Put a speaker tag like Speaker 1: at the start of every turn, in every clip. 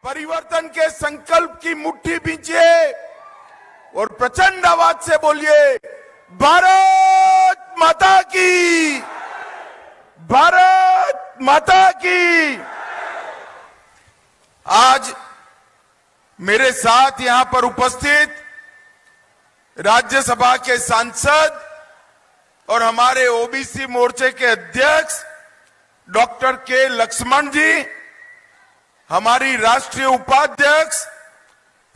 Speaker 1: परिवर्तन के संकल्प की मुट्ठी बींचिए और प्रचंड आवाज से बोलिए, भारत माता की, भारत माता की। आज मेरे साथ यहां पर उपस्थित राज्यसभा के सांसद और हमारे ओबीसी मोर्चे के अध्यक्ष डॉक्टर के लक्ष्मण जी, हमारी राष्ट्रीय उपाध्यक्ष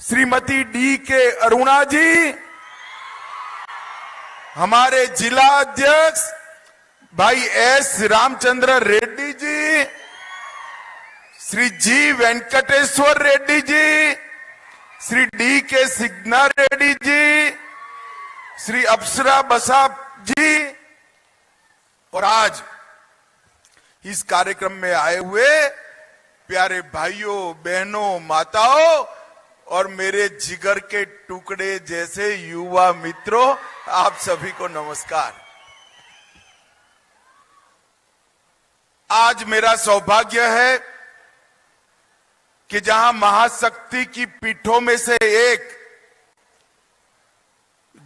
Speaker 1: श्रीमती डी के अरुणा जी, हमारे जिला अध्यक्ष भाई एस रामचंद्र रेड्डी जी, श्री जी वेंकटेश्वर रेड्डी जी, श्री डी के सिग्ना रेड्डी जी, श्री अप्सरा बसा जी, और आज इस कार्यक्रम में आए हुए प्यारे भाइयों बहनों माताओं और मेरे जिगर के टुकड़े जैसे युवा मित्रों, आप सभी को नमस्कार। आज मेरा सौभाग्य है कि जहां महाशक्ति की पीठों में से एक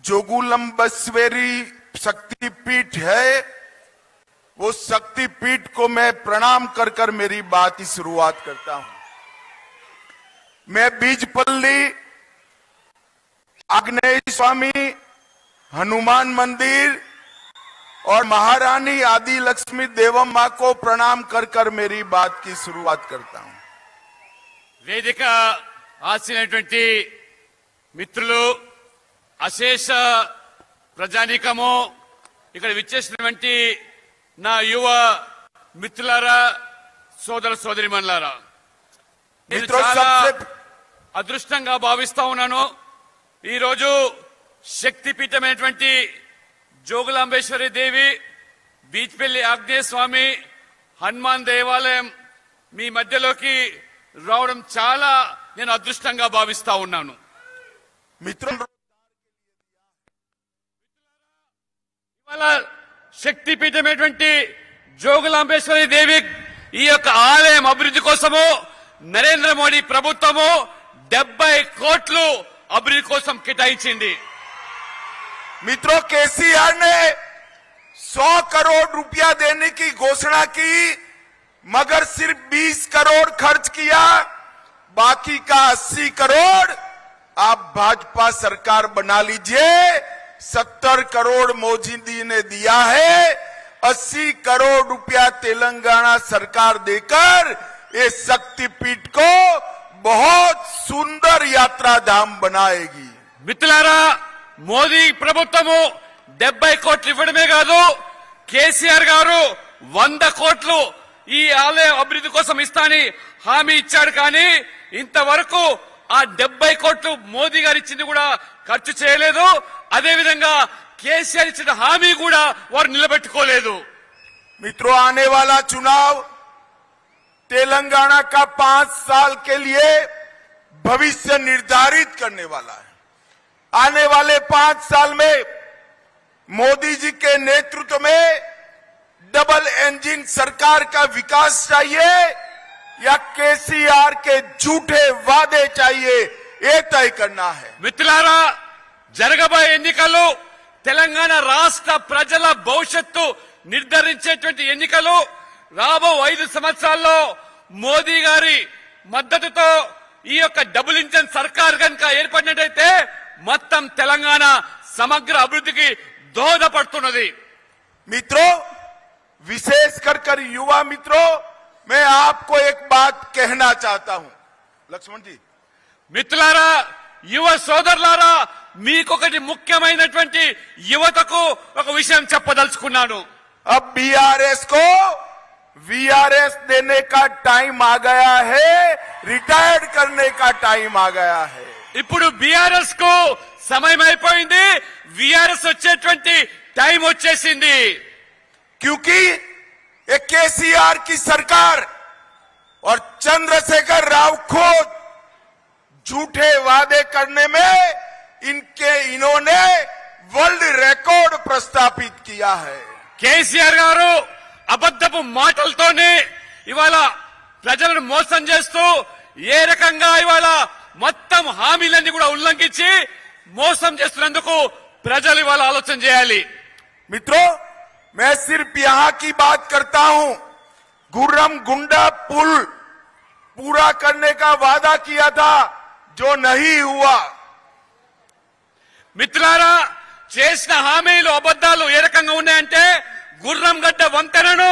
Speaker 1: जोगुलंबस्वेरी शक्तिपीठ है, वो शक्तिपीठ को मैं प्रणाम कर कर मेरी बात की शुरुआत करता हूं। मैं बीजपल्ली, आग्नेय स्वामी, हनुमान मंदिर और महारानी आदि लक्ष्मी देवम्मा को प्रणाम कर कर मेरी बात की शुरुआत करता हूं।
Speaker 2: వేదిక ఆశీనటువంటి మిత్రులు, అశేష ప్రజానీకము, ఇక్కడ విచ్చేసినటువంటి నా యువ మిత్రులారా, సోదర సోదరిమణులారా, నేను చాలా అదృష్టంగా భావిస్తా ఉన్నాను. ఈరోజు శక్తిపీఠమైనటువంటి జోగులాంబేశ్వరి దేవి, బీచ్పల్లి ఆగ్నేయ స్వామి, హనుమాన్ దేవాలయం మీ మధ్యలోకి రావడం చాలా నేను అదృష్టంగా భావిస్తా ఉన్నాను.
Speaker 1: మిత్రులు,
Speaker 2: ఇవాళ శక్తిపీఠమైనటువంటి జోగులాంబేశ్వరి దేవి ఈ యొక్క ఆలయం అభివృద్ధి కోసము నరేంద్ర మోడీ ప్రభుత్వము 70 కోట్లు అభివృద్ధి కోసం కేటాయించింది.
Speaker 1: मित्रों, केसीआर ने 100 करोड़ रुपया देने की घोषणा की, मगर सिर्फ 20 करोड़ खर्च किया, बाकी का 80 करोड़ आप भाजपा सरकार बना लीजिए। 70 करोड़ मोदी जी ने दिया है, 80 करोड़ रुपया तेलंगाना सरकार देकर ये शक्तिपीठ को बहुत सुंदर यात्रा धाम बनाएगी।
Speaker 2: మిత్రులారా, మోదీ ప్రభుత్వము 70 కోట్లు ఇవ్వడమే కాదు, కేసీఆర్ గారు 100 కోట్లు ఈ ఆలయ అభివృద్ధి కోసం ఇస్తానని హామీ ఇచ్చాడు. కానీ ఇంతవరకు ఆ 70 కోట్లు మోదీ గారు ఇచ్చింది కూడా ఖర్చు చేయలేదు. అదేవిధంగా కేసీఆర్ ఇచ్చిన హామీ కూడా వారు నిలబెట్టుకోలేదు.
Speaker 1: मित्रों, आने वाला चुनाव तेलंगाना का 5 साल के लिए भविष्य निर्धारित करने वाला है। आने वाले 5 साल में मोदी जी के नेतृत्व में डबल इंजन सरकार का विकास चाहिए या केसीआर के झूठे वादे चाहिए, ये तय करना है।
Speaker 2: మిత్రులారా, జరగబోయే ఎన్నికలు తెలంగాణ రాష్ట్ర ప్రజల భవిష్యత్తు నిర్ధారించేటువంటి ఎన్నికలు. రాబో 5 సంవత్సరాల్లో మోదీ గారి మద్దతుతో ఈ యొక్క డబుల్ ఇంజన్ సర్కార్ కనుక ఏర్పడినట్టయితే మొత్తం తెలంగాణ సమగ్ర అభివృద్ధికి దోహదపడుతున్నది.
Speaker 1: मित्रों, विशेष कर युवा मित्रों, मैं आपको एक बात कहना चाहता हूं। लक्ष्मण जी,
Speaker 2: మిత్రులారా, యువ సోదరులారా, మీకొకటి ముఖ్యమైనటువంటి యువతకు ఒక విషయం చెప్పదలుచుకున్నాను.
Speaker 1: अब बीआरएस को वीआरएस देने का टाइम आ गया है, रिटायर्ड करने का टाइम आ गया है।
Speaker 2: ఇప్పుడు బీఆర్ఎస్ కు సమయం అయిపోయింది, వీఆర్ఎస్ వచ్చేటువంటి టైం వచ్చేసింది.
Speaker 1: क्योंकि ये केसीआर की सरकार और चंद्रशेखर राव खुद झूठे वादे करने में इन्होंने वर्ल्ड रिकॉर्ड प्रस्थापित किया है।
Speaker 2: కేసీఆర్ గారు అబద్ధపు మాటలతోనే ఇవాళ ప్రజలను మోసం చేస్తూ ఏ రకంగా ఇవాళ మొత్తం హామీలన్నీ కూడా ఉల్లంఘించి మోసం చేస్తున్నందుకు ప్రజలు ఇవాళ ఆలోచన చేయాలి।
Speaker 1: मित्रों, मैं सिर्फ यहां की बात करता हूं। गुर्रम गुंडा पुल पूरा करने का वादा किया था, जो नहीं हुआ।
Speaker 2: మిత్రులారా, చేసిన హామీలు అబద్ధాలు ఏ రకంగా ఉన్నాయంటే గుర్రం గడ్డ వంతెనను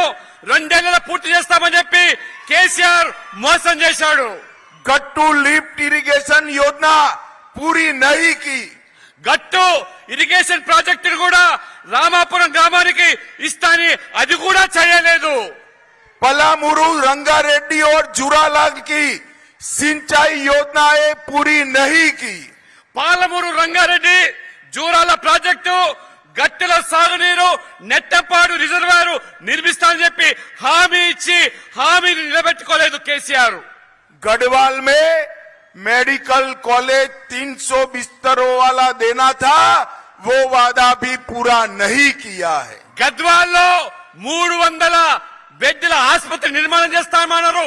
Speaker 2: 2 ఏళ్లలో పూర్తి చేస్తామని చెప్పి కేసీఆర్ మోసం చేశాడు।
Speaker 1: गट्टू लिफ्ट इरिगेशन योजना पूरी नहीं की।
Speaker 2: గట్టు ఇరిగేషన్ ప్రాజెక్టును కూడా రామాపురం గ్రామానికి ఇస్తాని అది కూడా చేయలేదు।
Speaker 1: पलामुरु, रंगारेड्डी और जुरालाल की सिंचाई योजनाएं पूरी नहीं की।
Speaker 2: పాలమూరు రంగారెడ్డి జూరాల ప్రాజెక్టు గట్టుల సాగునీరు నెట్టపాడు రిజర్వాయర్ నిర్మిస్తానని చెప్పి హామీ ఇచ్చి హామీని నిలబెట్టుకోలేదు కేసీఆర్।
Speaker 1: गढ़वाल में मेडिकल कॉलेज 300 बिस्तरों वाला देना था, वो वादा भी पूरा नहीं किया है।
Speaker 2: గద్వాల్లో 300 బెడ్ల ఆసుపత్రి నిర్మాణం చేస్తామన్నారు,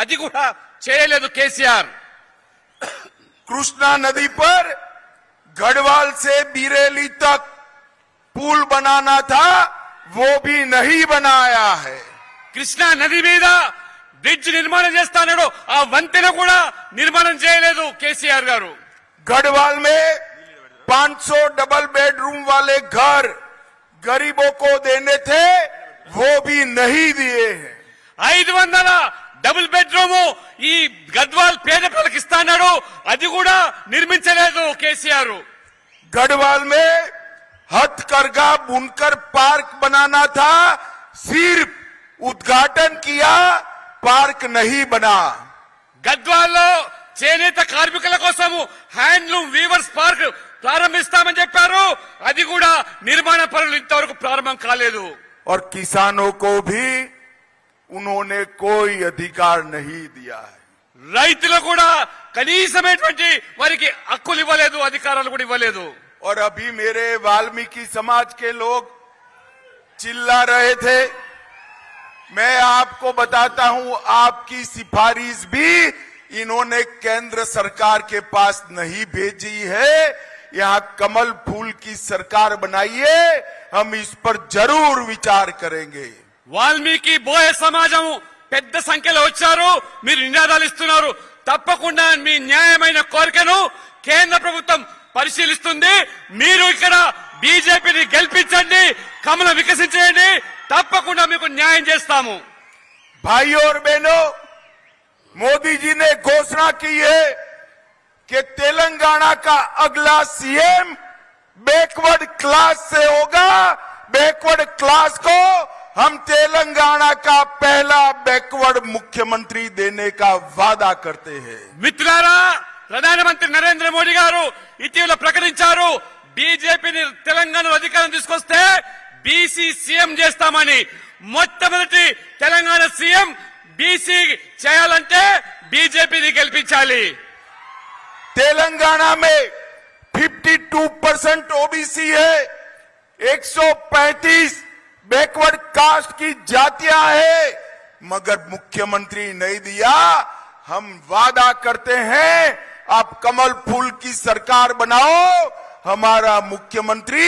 Speaker 2: అది కూడా చేయలేదు కేసీఆర్।
Speaker 1: कृष्णा नदी पर गढ़वाल से बीरेली तक पुल बनाना था, वो भी नहीं बनाया है।
Speaker 2: కృష్ణా నది మీద బ్రిడ్జ్ నిర్మాణం చేస్తానన్నాడు, ఆ వంతెన కూడా నిర్మాణం చేయలేదు కేసీఆర్ గారు।
Speaker 1: गढ़वाल में 500 डबल बेडरूम वाले घर गरीबों को देने थे, वो भी नहीं दिए हैं।
Speaker 2: 500 డబుల్ బెడ్రూమ్ ఈ గద్వాల్ పేద ప్రజలకు ఇస్తాడు, అది కూడా నిర్మించలేదు కేసీఆర్।
Speaker 1: गढ़वाल में हथकरघा बुनकर पार्क बनाना था, सिर्फ उद्घाटन किया, पार्क नहीं बना।
Speaker 2: గద్వాల్లో చేనేత కార్మికుల కోసం హ్యాండ్లూమ్ వీవర్స్ పార్క్ ప్రారంభిస్తామని చెప్పారు, అది కూడా నిర్మాణ పనులు ఇంతవరకు ప్రారంభం కాలేదు।
Speaker 1: और किसानों को भी उन्होंने कोई अधिकार नहीं दिया है।
Speaker 2: రైతులు కూడా కనీసమైనటువంటి వారికి హక్కులు ఇవ్వలేదు, అధికారాలు కూడా ఇవ్వలేదు।
Speaker 1: और अभी मेरे वाल्मीकि समाज के लोग चिल्ला रहे थे, मैं आपको बताता हूं, आपकी सिफारिश भी इन्होंने केंद्र सरकार के पास नहीं भेजी है। यहां कमल फूल की सरकार बनाइए, हम इस पर जरूर विचार करेंगे।
Speaker 2: వాల్మీకి బోయ సమాజం పెద్ద సంఖ్యలో వచ్చారు, మీరు నినాదాలు ఇస్తున్నారు, తప్పకుండా మీ న్యాయమైన కోరికను కేంద్ర ప్రభుత్వం పరిశీలిస్తుంది। మీరు ఇక్కడ బీజేపీని గెలిపించండి, కమలం వికసించేయండి, తప్పకుండా మీకు న్యాయం చేస్తాము।
Speaker 1: भाइयों और बहनों, मोदी जी ने घोषणा की है कि तेलंगाना का अगला सीएम बैकवर्ड क्लास से होगा। बैकवर्ड क्लास को हम तेलंगाना का पहला बैकवर्ड मुख्यमंत्री देने का वादा करते हैं।
Speaker 2: మిత్రులారా, ప్రధానమంత్రి నరేంద్ర మోడీ గారు ఇటీవల ప్రకటించారు, బీజేపీని తెలంగాణలో అధికారం తీసుకొస్తే బీసీ సీఎం చేస్తామని। మొట్టమొదటి తెలంగాణ సీఎం బీసీ చేయాలంటే బీజేపీని గెలిపించాలి।
Speaker 1: तेलंगाना में 52% ओबीसी है, 135 बैकवर्ड कास्ट की जातियां हैं, मगर मुख्यमंत्री नहीं दिया। हम वादा करते हैं, आप कमल फूल की सरकार बनाओ, हमारा मुख्यमंत्री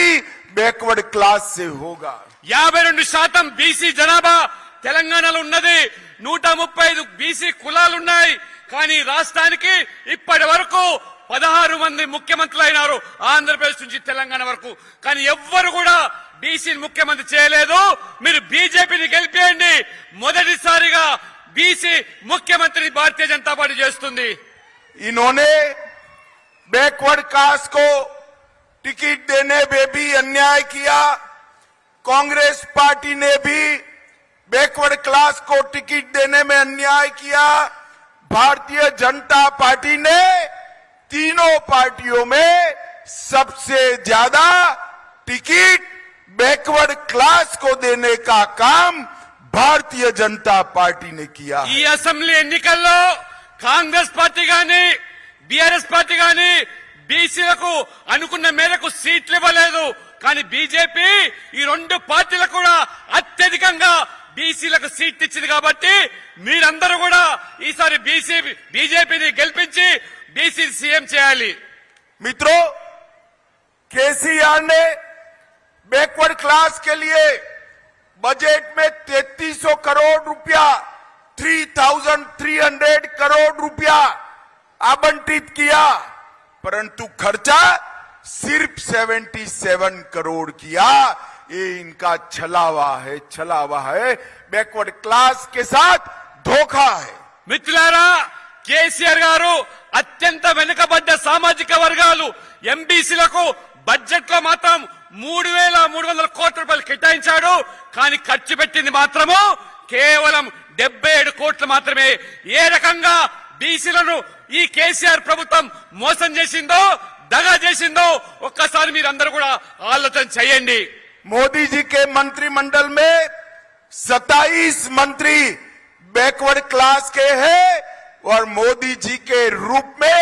Speaker 1: बैकवर्ड क्लास से होगा।
Speaker 2: 52% బీసీ జనాభా తెలంగాణలో ఉన్నది, 135 బీసీ కులాలున్నాయి, కానీ రాష్ట్రానికి ఇప్పటి వరకు 16 మంది ముఖ్యమంత్రులు అయినారు, ఆంధ్రప్రదేశ్ నుంచి తెలంగాణ వరకు, కానీ ఎవ్వరు కూడా బీసీని ముఖ్యమంత్రి చేయలేదు। మీరు బీజేపీని గెలిపేయండి, మొదటిసారిగా బీసీ ముఖ్యమంత్రి భారతీయ జనతా పార్టీ చేస్తుంది।
Speaker 1: इन्होंने बैकवर्ड कास्ट को टिकट देने में भी अन्याय किया। कांग्रेस पार्टी ने भी बैकवर्ड क्लास को टिकट देने में अन्याय किया। भारतीय जनता पार्टी ने तीनों पार्टियों में सबसे ज्यादा टिकट बैकवर्ड क्लास को देने का काम भारतीय जनता पार्टी ने किया।
Speaker 2: ఈ అసెంబ్లీ ఎన్నికల్లో కాంగ్రెస్ పార్టీ గాని బీఆర్ఎస్ పార్టీ గాని బీసీలకు అనుకున్న మేరకు సీట్లు ఇవ్వలేదు, కానీ బీజేపీ ఈ రెండు పార్టీలకు కూడా అత్యధికంగా బీసీలకు సీట్ ఇచ్చింది కాబట్టి మీరందరూ కూడా ఈసారి బీజేపీని గెలిపించి బీసీ సీఎం చేయాలి.
Speaker 1: मित्रों, केसीआर ने बैकवर्ड क्लास के लिए बजट में 3300 करोड़ रुपया 3300 करोड़ रुपया आवंटित किया, परंतु खर्चा सिर्फ 77 करोड़ किया. ये इनका छलावा है. बैकवर्ड क्लास के साथ धोखा है.
Speaker 2: మిత్రులారా, కేసీఆర్ గారు అత్యంత వెనుకబడ్డ సామాజిక వర్గాలు ఎంబీసీలకు బడ్జెట్ లో మాత్రం 3,300 కోట్ల రూపాయలు కేటాయించాడు. కానీ ఖర్చు పెట్టింది మాత్రము కేవలం 77 కోట్లు మాత్రమే. ఏ రకంగా బీసీలను ఈ కేసీఆర్ ప్రభుత్వం మోసం చేసిందో, దగా చేసిందో ఒక్కసారి మీరందరూ కూడా ఆలోచన చేయండి.
Speaker 1: मोदी जी के मंत्रिमंडल में 27 मंत्री बैकवर्ड क्लास के हैं और मोदी जी के रूप में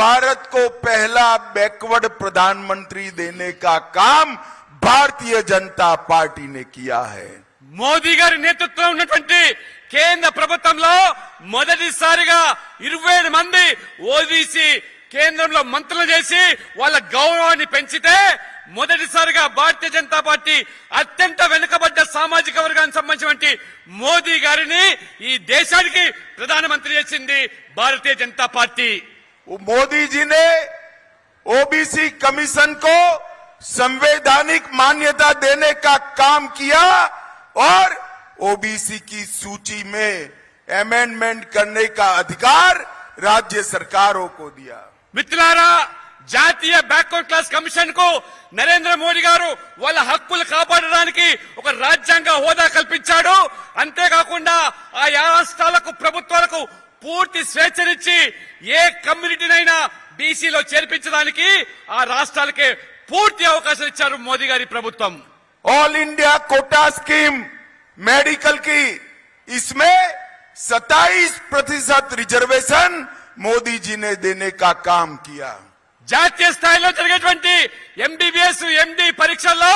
Speaker 1: भारत को पहला बैकवर्ड प्रधानमंत्री देने का काम भारतीय जनता पार्टी ने किया है.
Speaker 2: మోదీ గారి నేతృత్వంలో ఉన్నటువంటి కేంద్ర ప్రభుత్వంలో మొదటిసారిగా 27 మంది ఓబీసీ కేంద్రంలో మంత్రులు చేసి వాళ్ళ గౌరవాన్ని పెంచితే, మొదటిసారిగా భారతీయ జనతా పార్టీ అత్యంత వెనుకబడ్డ సామాజిక వర్గానికి సంబంధించినటువంటి మోదీ గారిని ఈ దేశానికి ప్రధానమంత్రి చేసింది భారతీయ జనతా పార్టీ.
Speaker 1: मोदी जी ने ओबीसी कमीशन को संवैधानिक मान्यता देने का काम किया और ओबीसी की सूची में अमेंडमेंट करने का अधिकार राज्य सरकारों को दिया.
Speaker 2: మిత్రులారా, జాతీయ బ్యాక్వర్డ్ క్లాస్ కమిషన్ కు నరేంద్ర మోడీ గారు వాళ్ళ హక్కులు కాపాడడానికి ఒక రాజ్యాంగ హోదా కల్పించాడు. అంతేకాకుండా ఆయా రాష్ట్రాలకు ప్రభుత్వాలకు పూర్తి స్వేచ్ఛనిచ్చి ఏ కమ్యూనిటీనైనా బీసీలో చేర్పించడానికి ఆ రాష్ట్రాలకే పూర్తి అవకాశం ఇచ్చారు మోదీ గారి ప్రభుత్వం.
Speaker 1: All India quota scheme medical की, इसमें 27% रिजर्वेशन मोदी जी ने देने का काम किया.
Speaker 2: జాతీయ స్థాయిలో జరిగేటువంటి ఎంబీబీఎస్ ఎండి పరీక్షల్లో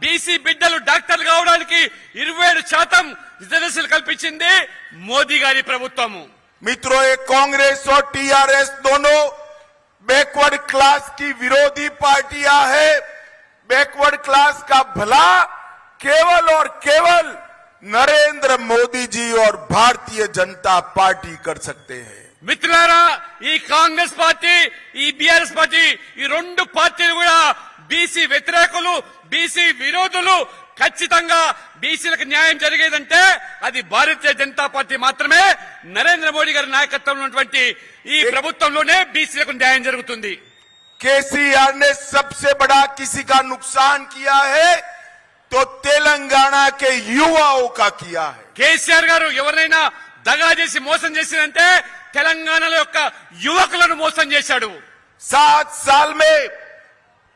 Speaker 2: బీసీ బిడ్డలు డాక్టర్లు కావడానికి 27% రిజర్వేషన్ కల్పించింది మోదీ గారి ప్రభుత్వము.
Speaker 1: मित्रों, ये कांग्रेस और टीआरएस दोनों बैकवर्ड क्लास की विरोधी पार्टियां हैं. बैकवर्ड क्लास का भला केवल और केवल नरेंद्र मोदी जी और भारतीय जनता पार्टी कर सकते हैं.
Speaker 2: మిత్రులారా, ఈ కాంగ్రెస్ పార్టీ, ఈ బీఆర్ఎస్ పార్టీ, ఈ రెండు పార్టీలు కూడా బీసీ వ్యతిరేకులు, బీసీ విరోధులు. ఖచ్చితంగా బీసీలకు న్యాయం జరిగేదంటే అది భారతీయ జనతా పార్టీ మాత్రమే. నరేంద్ర మోడీ గారి నాయకత్వంలో ఉన్నటువంటి ఈ ప్రభుత్వంలోనే బీసీలకు న్యాయం జరుగుతుంది.
Speaker 1: केसीआर ने सबसे बड़ा किसी का नुकसान किया है तो तेलंगाना के युवाओं का किया है.
Speaker 2: కేసీఆర్ గారు ఎవరైనా దగా చేసి మోసం చేసినంటే తెలంగాణలో యొక్క యువకులను మోసం చేశాడు.
Speaker 1: 7 साल में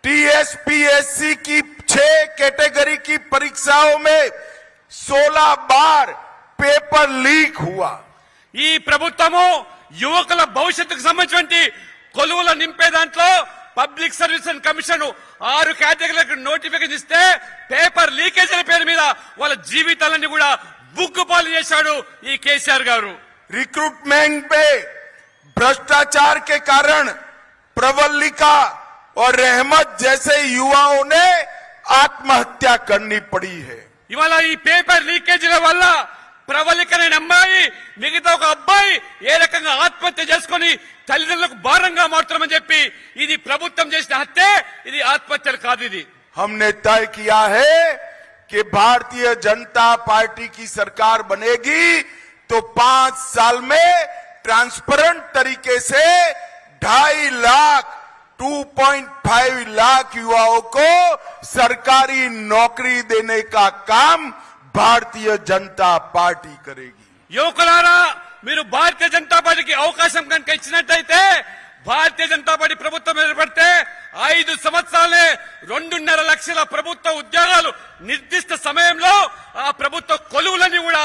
Speaker 1: टीएसपीएससी की 6 कैटेगरी की परीक्षाओं में 16 बार पेपर लीक हुआ.
Speaker 2: ఈ ప్రభుత్వము యువకుల భవిష్యత్తుకు సంబంధించి కొలువుల నింపే దాంట్లో పబ్లిక్ సర్వీస్ కమిషన్ 6 కేటగిరీలకు నోటిఫికేషన్ ఇస్తే పేపర్ లీకేజీల పేరు మీద వాళ్ళ జీవితాలన్నీ కూడా బుగ్గుపాలు చేశాడు ఈ కేసీఆర్ గారు.
Speaker 1: रिक्रूटमेंट में भ्रष्टाचार के कारण प्रवल्लिका और रहमत जैसे युवाओं ने आत्महत्या करनी पड़ी है.
Speaker 2: ఇవాళ ఈ పేపర్ లీకేజీల వల్ల ప్రవళికనే అమ్మాయి, మిగతా ఒక అబ్బాయి ఏ రకంగా ఆత్మహత్య చేసుకుని తల్లిదండ్రులకు భారంగా మారుతామని చెప్పి ఇది ప్రభుత్వం చేసిన హత్య, ఇది ఆత్మహత్యలు కాదు. ఇది
Speaker 1: हमने तय किया है कि भारतीय जनता पार्टी की सरकार बनेगी तो 5 साल में ट्रांसपेरेंट तरीके से 2.5 लाख 2.5 लाख युवाओं को सरकारी नौकरी देने का काम भारतीय जनता पार्टी करेगी.
Speaker 2: యువకులారా, మీరు భారతీయ జనతా పార్టీకి అవకాశం కనుక ఇచ్చినట్టయితే భారతీయ జనతా పార్టీ ప్రభుత్వం ఏర్పడితే 5 సంవత్సరాలే 2.5 లక్షల ప్రభుత్వ ఉద్యోగాలు నిర్దిష్ట సమయంలో ఆ ప్రభుత్వ కొలువులని కూడా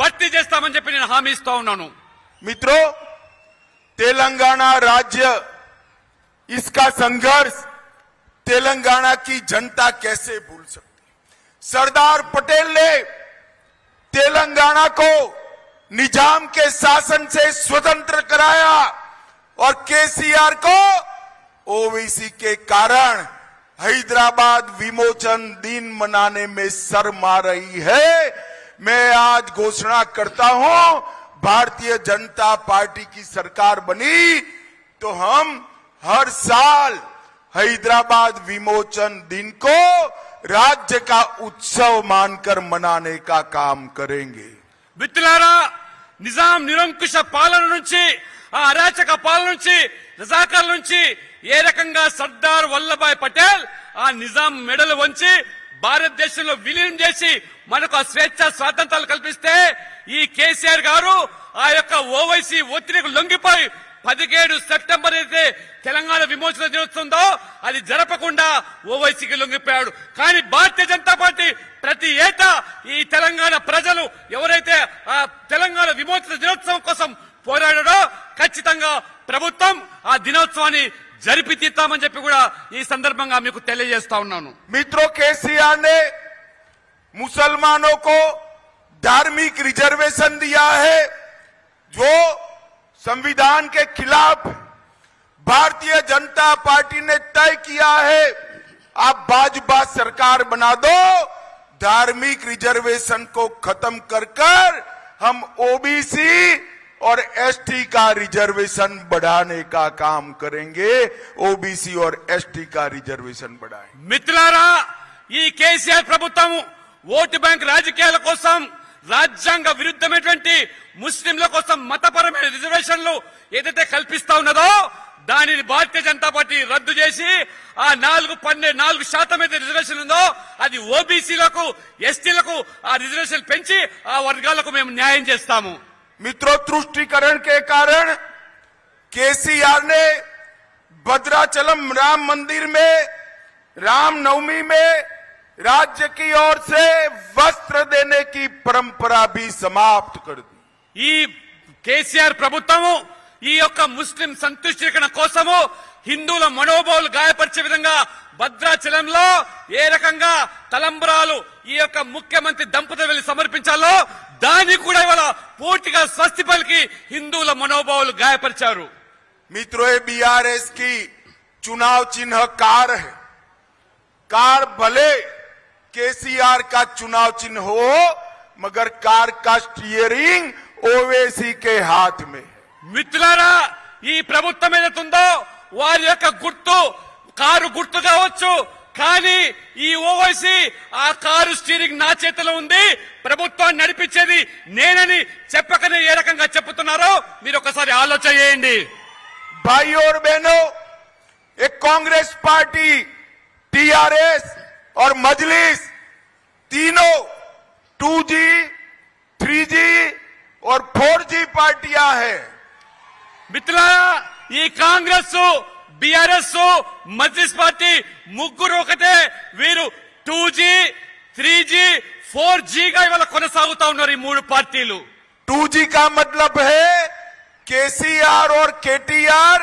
Speaker 2: భర్తీ చేస్తామని చెప్పి నేను హామీ ఇస్తా ఉన్నాను.
Speaker 1: मित्रों, तेलंगाना राज्य, इसका संघर्ष तेलंगाना की जनता कैसे भूल सकती. सरदार पटेल ने तेलंगाना को निजाम के शासन से स्वतंत्र कराया और केसीआर को ओवैसी के कारण हैदराबाद विमोचन दिन मनाने में शर्म आ रही है। मैं आज घोषणा करता हूं, भारतीय जनता पार्टी की सरकार बनी तो हम हर साल हैदराबाद विमोचन दिन को राज्य का उत्सव मानकर मनाने का काम करेंगे।
Speaker 2: మిత్రులారా, నిజాం నిరంకుశ పాలన నుంచి, ఆ అరాచక పాలన నుంచి, రజాకార్ల నుంచి ఏ రకంగా సర్దార్ వల్లభాయ్ పటేల్ ఆ నిజాం మెడలు వంచి భారతదేశంలో విలీనం చేసి మనకు ఆ స్వేచ్ఛ స్వాతంత్రాలు కల్పిస్తే ఈ కేసీఆర్ గారు ఆ యొక్క ఓవైసీ ఒత్తిడికి లొంగిపోయి 17 సెప్టెంబర్ అయితే తెలంగాణ విమోచన దినోత్సవంతో అది జరపకుండా ఓవైసీకి లొంగిపోయాడు. కానీ భారతీయ జనతా పార్టీ ప్రతి ఏటా ఈ తెలంగాణ ప్రజలు ఎవరైతే ఆ తెలంగాణ విమోచన దినోత్సవం కోసం పోరాడాడో ఖచ్చితంగా ప్రభుత్వం ఆ దినోత్సవాన్ని జరిపి తీస్తామని చెప్పి కూడా ఈ సందర్భంగా మీకు తెలియజేస్తా ఉన్నాను.
Speaker 1: मित्रों, केसीआर ने मुसलमानों को धार्मिक रिजर्वेशन दिया है जो संविधान के खिलाफ। भारतीय जनता पार्टी ने तय किया है, आप भाजपा सरकार बना दो, धार्मिक रिजर्वेशन को खत्म कर हम ओबीसी और एसटी का रिजर्वेशन बढ़ाने का काम करेंगे। ओबीसी और एसटी का रिजर्वेशन बढ़ाएं।
Speaker 2: మిత్రులారా, ఈ కేసీఆర్ ప్రభుత్వం ఓటు బ్యాంక్ రాజకీయాల కోసం రాజ్యాంగ విరుద్ధమైనటువంటి ముస్లింల కోసం మతపరమైన రిజర్వేషన్లు ఏదైతే కల్పిస్తా ఉన్నదో దానిని భారతీయ జనతా పార్టీ రద్దు చేసి ఆ 4% అయితే రిజర్వేషన్ ఉందో అది ఓబీసీలకు ఎస్టీలకు ఆ రిజర్వేషన్ పెంచి ఆ వర్గాలకు మేము న్యాయం చేస్తాము.
Speaker 1: मित्रों, तुष्टीकरण के कारण केसीआर ने भद्राचलम राम मंदिर में रामनवमी में राज्य की ओर से वस्त्र देने की परंपरा भी समाप्त कर दी।
Speaker 2: ఈ కేసీఆర్ ప్రభుత్వము ఈ యొక్క ముస్లిం సంతుష్టీకరణ కోసము హిందువుల మనోభావాలు గాయపరిచే విధంగా భద్రాచలంలో ఏ రకంగా తలంబ్రాలు ఈ యొక్క ముఖ్యమంత్రి దంపతులు వెళ్లి సమర్పించాలో దాన్ని కూడా ఇవాళ పూర్తిగా స్వస్తి పలికి హిందువుల మనోభావాలు గాయపరిచారు.
Speaker 1: मित्रों, बीआरएस की चुनाव चिन्ह कार है। कार भले केसीआर का चुनाव चिन्ह हो मगर कार का स्टीयरिंग ओवैसी के हाथ में है।
Speaker 2: మిత్రులారా, ఈ ప్రభుత్వం ఏదైతుందో వారి యొక్క గుర్తు కారు గుర్తు కావచ్చు, కానీ ఈ ఓవైసీ ఆ కారు స్టీరింగ్ నా చేతిలో ఉంది, ప్రభుత్వాన్ని నడిపించేది నేనని చెప్పకనే ఏ రకంగా చెప్తున్నారో మీరు ఒకసారి ఆలోచన చేయండి.
Speaker 1: भाइयों और बहनों, एक कांग्रेस पार्टी, टीआरएस और मजलिस तीनों 2G, 3G और 4G पार्टियां हैं।
Speaker 2: మిత్రులారా, ఈ కాంగ్రెస్, బీఆర్ఎస్, మజ్లిస్ పార్టీ ముగ్గురు ఒకటే. వీరు 2G, 3G, 4G గా ఇవాళ కొనసాగుతా ఉన్నారు ఈ మూడు పార్టీలు.
Speaker 1: 2G का मतलब है केसीआर और केटीआर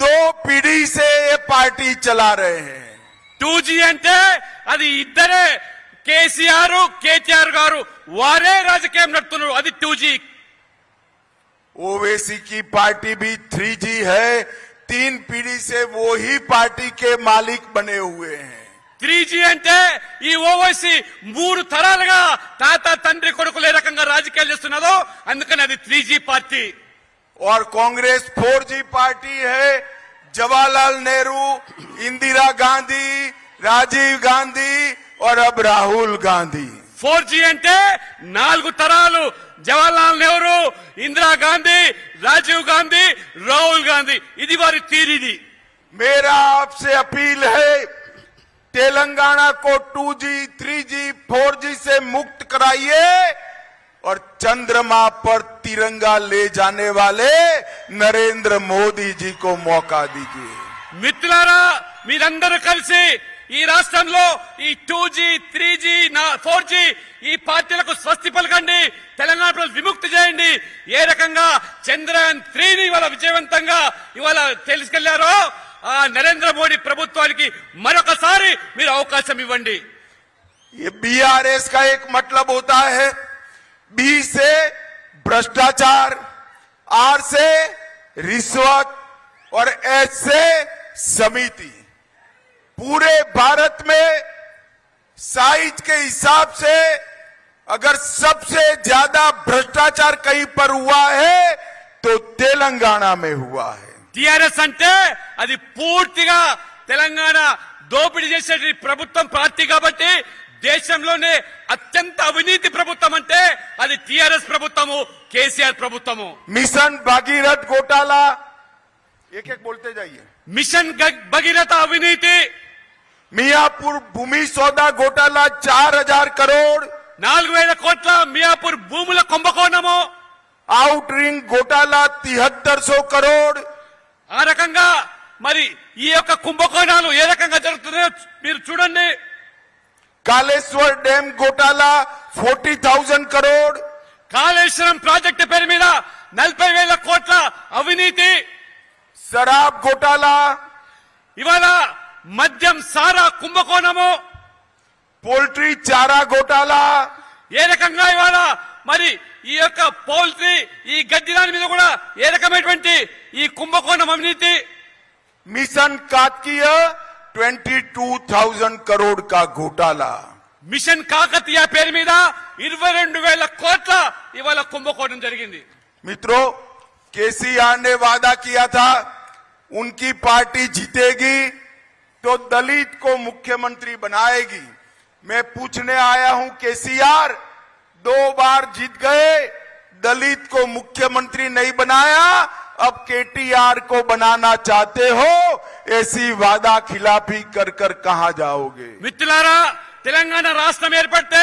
Speaker 1: 2 पीढ़ी से ये पार्टी चला रहे हैं।
Speaker 2: 2G అంటే అది ఇద్దరే, కేసీఆర్ కేటీఆర్ గారు వారే రాజకీయం నడుపుతున్నారు, అది 2G.
Speaker 1: ओवैसी की पार्टी भी 3G है, 3 पीढ़ी से वो ही पार्टी के मालिक बने हुए हैं।
Speaker 2: 3G అంటే ఈ ఓవైసీ 3 తరాలుగా తాత తండ్రి కొడుకులు ఏ రకంగా రాజకీయాలు చేస్తున్నదో అందుకని అది 3G పార్టీ.
Speaker 1: और कांग्रेस 4G पार्टी है, जवाहरलाल नेहरू, इंदिरा गांधी, राजीव गांधी और अब राहुल गांधी.
Speaker 2: 4G అంటే 4 తరాలు, జవహర్లాల్ నెహ్రూ, ఇందిరాగాంధీ, రాజీవ్ గాంధీ, రాహుల్ గాంధీ, ఇది వారి తీరిది.
Speaker 1: मेरा आपसे अपील है, तेलंगाना को 2G, 3G, 4G से मुक्त कराइए और चंद्रमा पर तिरंगा ले जाने वाले नरेंद्र मोदी जी को मौका दीजिए.
Speaker 2: మిత్రులారా, మీరందరూ కలిసి ఈ రాష్ట్రంలో ఈ 2G, 3G, 4G ఈ పార్టీలకు స్వస్తి పలకండి, తెలంగాణ ప్రజలు విముక్తి చేయండి. ఏ రకంగా చంద్రయాన్ 3ని ఇవాళ విజయవంతంగా ఇవాళ తీసుకెళ్లారో ఆ నరేంద్ర మోడీ ప్రభుత్వానికి మరొకసారి మీరు అవకాశం ఇవ్వండి.
Speaker 1: ये बीआरएस का एक मतलब होता है बी से भ्रष्टाचार, आर से रिश्वत और एच से समिति। पूरे भारत में साइज के हिसाब से अगर सबसे ज्यादा भ्रष्टाचार कहीं पर हुआ है तो तेलंगाना में हुआ है।
Speaker 2: टीआरएस అంటే అది పూర్తిగా తెలంగాణ దోపిడీ చేసే ప్రభుత్వం పార్టీ కాబట్టి దేశంలోనే అత్యంత అవినీతి ప్రభుత్వం అంటే అది టీఆర్ఎస్ ప్రభుత్వము, కేసీఆర్ ప్రభుత్వము।
Speaker 1: मिशन भागीरथ घोटाला, एक एक बोलते जाइए।
Speaker 2: మిషన్ భగీరథ అవినీతి,
Speaker 1: मियापुर भूमि सौदा घोटाला 4000 करोड़,
Speaker 2: 4000 కోట్ల మియాపూర్ భూముల కుంభకోణము,
Speaker 1: आउट रिंग घोटाला 7300 करोड़।
Speaker 2: ఆ రకంగా మరి ఈ యొక్క కుంభకోణాలు ఏ రకంగా జరుగుతున్నాయో మీరు చూడండి।
Speaker 1: कालेश्वर डैम घोटाला 40,000 करोड़,
Speaker 2: కాళేశ్వరం ప్రాజెక్టు పేరు మీద 40,000 కోట్ల అవినీతి,
Speaker 1: शराब घोटाला,
Speaker 2: ఇవాళ మద్యం సారా కుంభకోణము,
Speaker 1: पोल्ट्री चारा घोटाला,
Speaker 2: ఏ రకంగా ఇవాళ మరి ఈ యొక్క పౌల్ట్రీ ఈ గడ్డి దాని మీద కూడా ఏ రకమైనటువంటి ఈ కుంభకోణం అవినీతి,
Speaker 1: मिशन काकतीय 22,000 करोड़ का घोटाला,
Speaker 2: మిషన్ కాకతీయ పేరు మీద 22,000 కోట్ల ఇవాళ కుంభకోణం జరిగింది।
Speaker 1: मित्रों, केसीआर ने वादा किया था उनकी पार्टी जीतेगी तो दलित को मुख्यमंत्री बनाएगी। मैं पूछने आया हूं, केसीआर 2 बार जीत गए, दलित को मुख्यमंत्री नहीं बनाया, अब केटीआर को बनाना चाहते हो, ऐसी वादा खिलाफी कर कर कहां जाओगे?
Speaker 2: మిత్రులారా, తెలంగాణ రాష్ట్రం ఏర్పడితే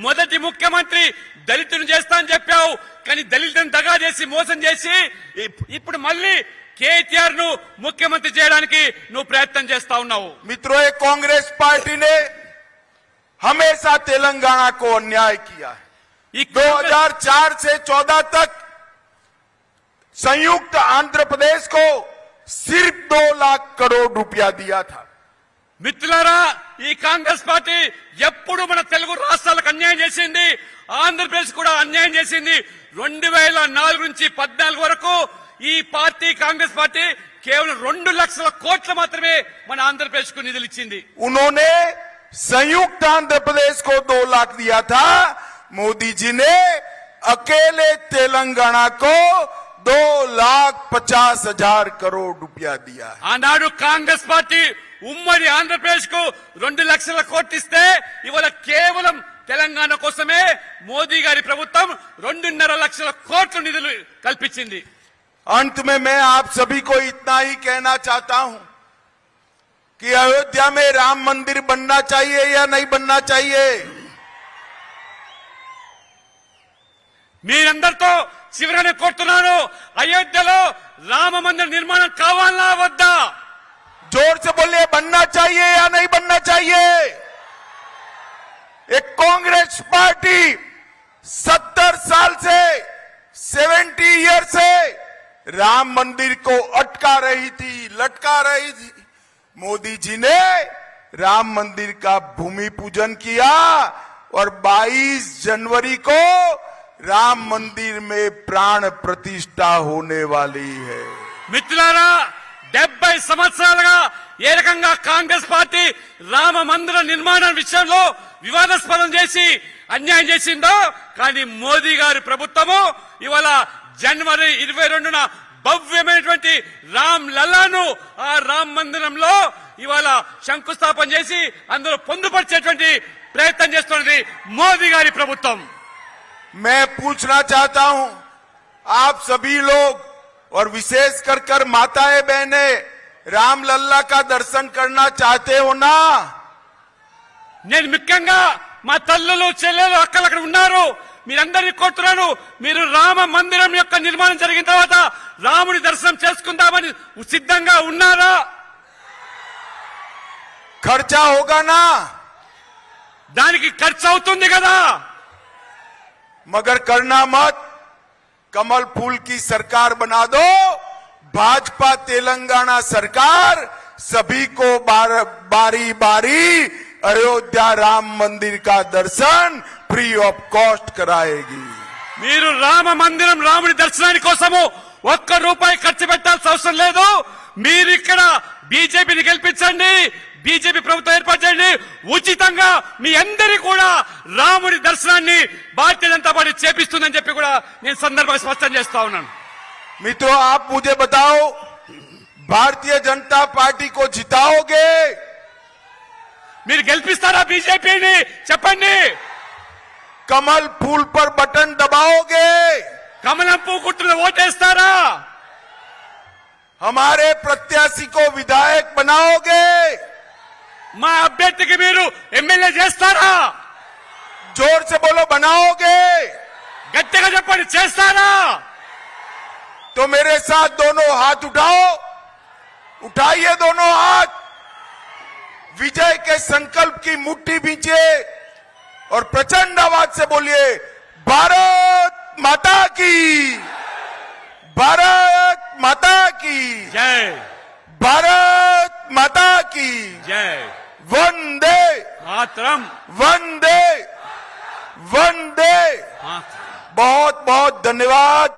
Speaker 2: మొదటి ముఖ్యమంత్రి దళితులను చేస్తా అని చెప్పావు, కానీ దళితులను దగా చేసి మోసం చేసి ఇప్పుడు మళ్ళీ కేటీఆర్ ను ముఖ్యమంత్రి చేయడానికి నువ్వు ప్రయత్నం చేస్తా ఉన్నావు।
Speaker 1: मित्रों, ये कांग्रेस पार्टी ने हमेशा तेलंगाना को अन्याय किया है। 2004 से 14 तक संयुक्त आंध्र प्रदेश को सिर्फ 2 लाख करोड़ रुपया दिया था।
Speaker 2: మిత్రులారా, ఈ కాంగ్రెస్ పార్టీ ఎప్పుడు మన తెలుగు రాష్ట్రాలకు అన్యాయం చేసింది, ఆంధ్రప్రదేశ్ కూడా అన్యాయం చేసింది। 2004 నుంచి 14 వరకు ఈ పార్టీ కాంగ్రెస్ పార్టీ కేవలం 2 లక్షల కోట్ల మాత్రమే మన ఆంధ్రప్రదేశ్ కు నిధులు ఇచ్చింది।
Speaker 1: उन्होंने संयुक्त आंध्र प्रदेश को 2 लाख दिया था, मोदी जी ने अकेले तेलंगाना को 2,50,000 करोड़ रुपया दिया है।
Speaker 2: ఆనాడు కాంగ్రెస్ పార్టీ ఉమ్మడి ఆంధ్రప్రదేశ్ కు 2 లక్షల కోట్లు ఇస్తే ఇవాళ కేవలం తెలంగాణ కోసమే మోదీ గారి ప్రభుత్వం 2.5 లక్షల కోట్ల నిధులు కల్పించింది।
Speaker 1: अंत में मैं आप सभी को इतना ही कहना चाहता हूं कि अयोध्या में राम मंदिर बनना चाहिए या नहीं बनना चाहिए?
Speaker 2: మీరందరితో చివరనే కోరుతున్నాను, అయోధ్యలో రామ మందిర నిర్మాణం కావాలా వద్దా?
Speaker 1: जोर से बोलिए, बनना चाहिए या नहीं बनना चाहिए? एक कांग्रेस पार्टी 70 साल से 70 ईयर से राम मंदिर को अटका रही थी, लटका रही थी। मोदी जी ने राम मंदिर का भूमि पूजन किया और 22 जनवरी को राम मंदिर में प्राण प्रतिष्ठा होने वाली है।
Speaker 2: మిత్రులారా, 70 సంవత్సరాలుగా ఏ రకంగా కాంగ్రెస్ పార్టీ రామ మందిర నిర్మాణం విషయంలో వివాదాస్పదం చేసి అన్యాయం చేసిందో, కానీ మోదీ గారి ప్రభుత్వము ఇవాళ జనవరి 22న భవ్యమైనటువంటి రామ్ లల్లాను ఆ రామ్ మందిరంలో ఇవాళ శంకుస్థాపన చేసి అందులో పొందుపరిచేటువంటి ప్రయత్నం చేస్తున్నది మోదీ గారి ప్రభుత్వం।
Speaker 1: मैं पूछना चाहता हूं, आप सभी लोग और विशेष कर माताएं बहनें राम लल्ला का दर्शन करना चाहते हो ना?
Speaker 2: నేను ముఖ్యంగా మా తల్లులు చెల్లెలు అక్కలు అక్కడ ఉన్నారు, మీరందరినీ కోరుతున్నాను, మీరు రామ మందిరం యొక్క నిర్మాణం జరిగిన తర్వాత రాముడి దర్శనం చేసుకుందామని సిద్ధంగా ఉన్నారా?
Speaker 1: खर्चा होगा ना?
Speaker 2: దానికి ఖర్చు అవుతుంది కదా,
Speaker 1: मगर करना मत। कमल फूल की सरकार बना दो, भाजपा तेलंगाना सरकार सभी को बारी बारी अयोध्या राम मंदिर का दर्शन फ्री ऑफ कॉस्ट कराएगी।
Speaker 2: మీరు రామ మందిరం రాముడి దర్శనాని కోసము ఒక్క రూపాయి ఖర్చు పెట్టాల్సిన అవసరం లేదు. మీరు ఇక్కడ బీజేపీని గెలిపించండి, బీజేపీ ప్రభుత్వం ఏర్పాటు చేయండి. ఉచితంగా మీ అందరి కూడా రాముడి దర్శనాన్ని భారతీయ జనతా పార్టీ చేపిస్తుందని చెప్పి కూడా నేను సందర్భంగా స్పష్టం చేస్తా ఉన్నాను.
Speaker 1: मित्रों, आप मुझे बताओ, भारतीय जनता पार्टी को जिताओगे?
Speaker 2: మీరు గెలిపిస్తారా బీజేపీని? చెప్పండి.
Speaker 1: कमल फूल पर बटन दबाओगे?
Speaker 2: కమలం పువ్వు గుర్తులో ఓటేస్తారా?
Speaker 1: हमारे प्रत्याशी को विधायक बनाओगे?
Speaker 2: మా అభ్యర్థికి మీరు ఎమ్మెల్యే చేస్తారా?
Speaker 1: जोर से बोलो, बनाओगे?
Speaker 2: గట్టిగా చెప్పండి, చేస్తారా?
Speaker 1: तो मेरे साथ दोनों हाथ उठाओ, उठाइए दोनों हाथ, विजय के संकल्प की मुट्ठी भींचे और प्रचंड आवाज से बोलिए, भारत माता की, भारत माता की
Speaker 2: जय,
Speaker 1: भारत माता की
Speaker 2: जय,
Speaker 1: वंदे
Speaker 2: मातरम,
Speaker 1: वंदे वंदे।
Speaker 2: मातरम।
Speaker 1: बहुत बहुत धन्यवाद।